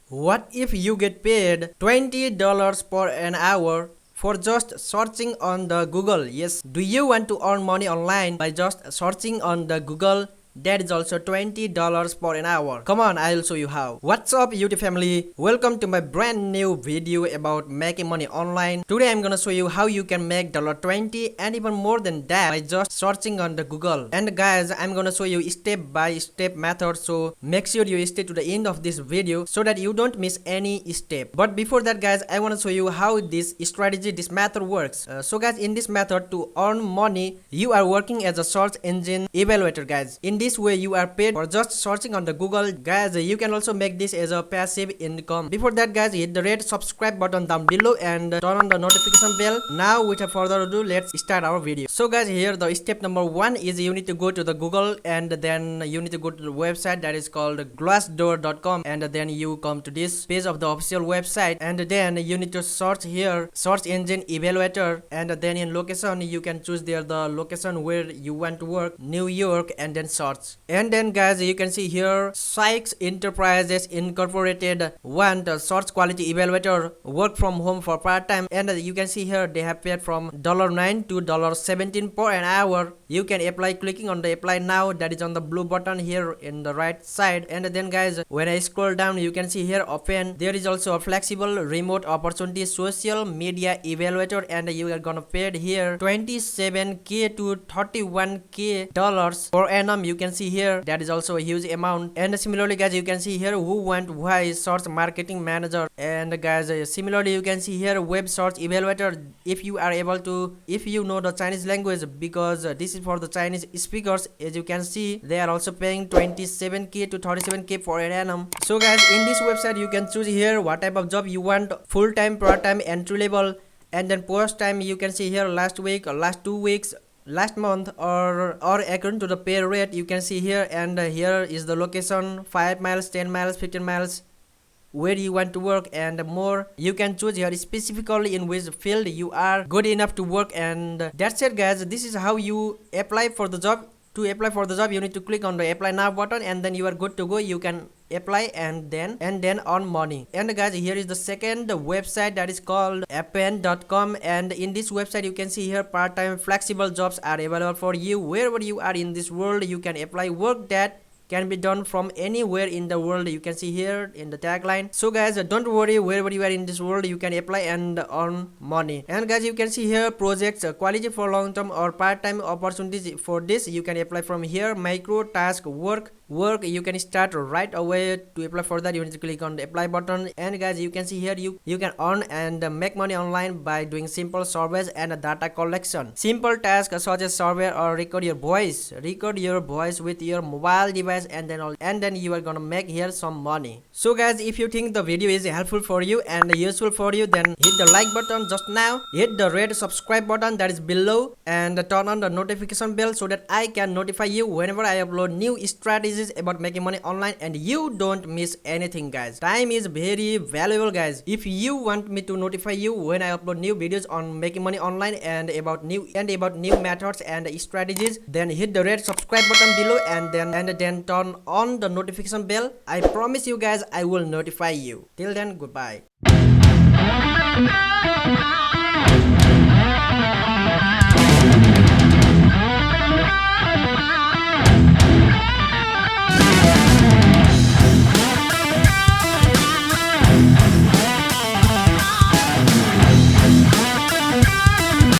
What if you get paid $20 per an hour for just searching on the Google? Yes, do you want to earn money online by just searching on the Google? That is also $20 per an hour. Come on, I'll show you how. What's up YouTube family? Welcome to my brand new video about making money online. Today I'm gonna show you how you can make $20 and even more than that by just searching on the Google. And guys, I'm gonna show you step by step method, so make sure you stay to the end of this video so that you don't miss any step. But before that guys, I wanna show you how this strategy, this method works. So guys, in this method to earn money, you are working as a search engine evaluator guys. In this way you are paid for just searching on the Google. Guys, you can also make this as a passive income. Before that guys, hit the red subscribe button down below and turn on the notification bell. Now without further ado, let's start our video. So guys, here the step number 1 is you need to go to the Google and then you need to go to the website that is called glassdoor.com, and then you come to this page of the official website, and then you need to search here search engine evaluator, and then in location you can choose there the location where you want to work, New York, and then search. And then guys, you can see here Sykes Enterprises Incorporated want a search quality evaluator, work from home for part-time, and you can see here they have paid from $9 to $17 per an hour. You can apply clicking on the apply now, that is on the blue button here in the right side. And then guys, when I scroll down you can see here open, there is also a flexible remote opportunity social media evaluator, and you are gonna paid here $27K to $31K per annum. You can see here that is also a huge amount. And similarly guys, you can see here who want why search marketing manager, and guys similarly you can see here web search evaluator if you are able to, if you know the Chinese language, because this is for the Chinese speakers. As you can see, they are also paying $27K to $37K per annum. So guys, in this website you can choose here what type of job you want, full-time, part-time, entry level, and then post time you can see here last week or last 2 weeks, last month, or according to the pay rate you can see here. And here is the location, 5 miles, 10 miles, 15 miles, where you want to work, and more. You can choose here specifically in which field you are good enough to work. And that's it guys, this is how you apply for the job. To apply for the job you need to click on the apply now button, and then you are good to go. You can apply and then earn money. And guys, here is the second website that is called pertain.com, and in this website you can see here part-time flexible jobs are available for you. Wherever you are in this world you can apply work that can be done from anywhere in the world. You can see here in the tagline. So guys, don't worry, wherever you are in this world you can apply and earn money. And guys, you can see here projects, quality for long-term or part-time opportunities. For this you can apply from here, micro task work. You can start right away. To apply for that you need to click on the apply button. And guys, you can see here you can earn and make money online by doing simple surveys and data collection. Simple tasks such as survey or record your voice with your mobile device, and then you are gonna make here some money. So guys, if you think the video is helpful for you and useful for you, then hit the like button just now, hit the red subscribe button that is below, and turn on the notification bell so that I can notify you whenever I upload new strategies about making money online and you don't miss anything guys. Time is very valuable guys. If you want me to notify you when I upload new videos on making money online and about new methods and strategies, then hit the red subscribe button below and then turn on the notification bell. I promise you guys I will notify you. Till then, goodbye.